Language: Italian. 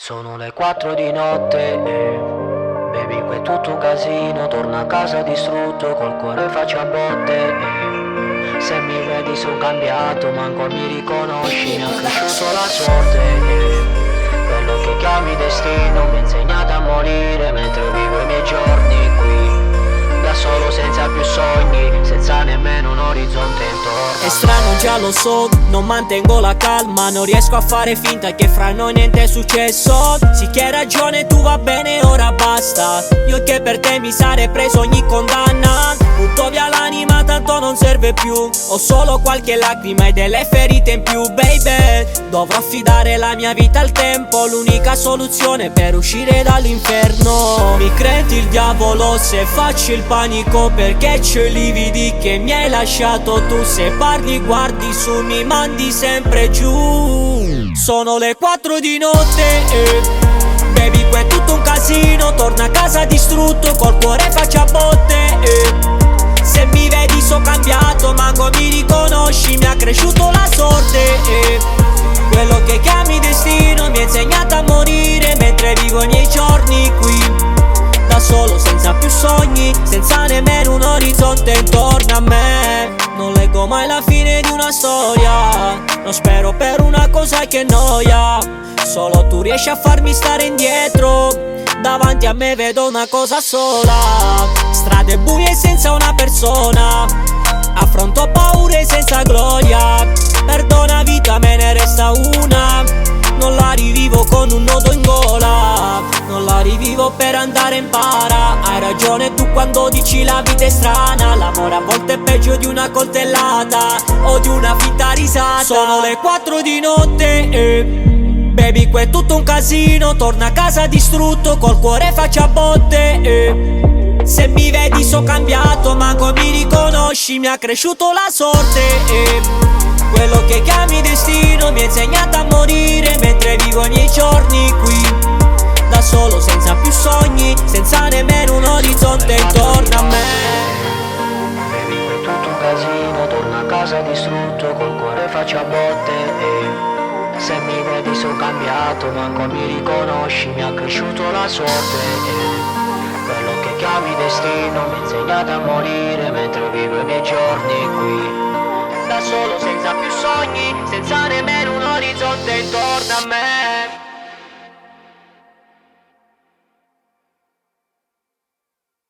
Sono le 4 di notte e baby, qui è tutto un casino. Torno a casa distrutto, col cuore faccio a botte e se mi vedi son cambiato, manco mi riconosci. Mi ha cresciuto la sorte e quello che chiami destino mi ha insegnato a morire mentre vivo i miei giorni qui da solo, senza più sogni, senza nemmeno un orizzonte intorno. È strano, già lo so, non mantengo la calma, non riesco a fare finta che fra noi niente è successo. Sì che hai ragione tu, va bene, ora basta. Io che per te mi sarei preso ogni condanna. Butto via l'anima, tanto non serve più. Ho solo qualche lacrima e delle ferite in più, baby. Dovrò affidare la mia vita al tempo, l'unica soluzione per uscire dall'inferno. Mi credi il diavolo se faccio il panico, perché c'ho i lividi che mi hai lasciato tu. Se parli guardi su, mi mandi sempre giù. Sono le 4 di notte e baby, qui è tutto un casino. Torno a casa distrutto, col cuore faccio a botte e se mi vedi so cambiato, manco mi riconosci. Mi ha cresciuto la sorte e quello che chiami destino mi ha insegnato a morire mentre vivo i miei giorni qui da solo, senza più sogni, senza nemmeno un orizzonte intorno a me. Non leggo mai la fine di una storia, non spero per una cosa che noia. Solo tu riesci a farmi stare indietro. Davanti a me vedo una cosa sola, strade buie senza una persona. Affronto paure senza gloria. Perdona vita, me ne resta una. Non la rivivo con un nodo in gola, non la rivivo per andare in para. Hai ragione tu quando dici la vita è strana. L'amore a volte è peggio di una coltellata o di una finta risata. Sono le 4 di notte e baby, qui è tutto un casino. Torno a casa distrutto, col cuore faccio a botte e se mi vedi so cambiato, manco mi riconosci. Mi ha cresciuto la sorte e quello che chiami destino mi ha insegnato a morire mentre vivo i miei giorni qui da solo, senza più sogni, senza nemmeno un orizzonte intorno a me. Baby, qui è tutto un casino. Torno a casa distrutto, col cuore faccio a botte e se mi vedi so cambiato, manco mi riconosci. Mi ha cresciuto la sorte e quello che chiami destino mi ha insegnato a morire mentre vivo i miei giorni qui da solo, senza più sogni, senza nemmeno un orizzonte intorno a me.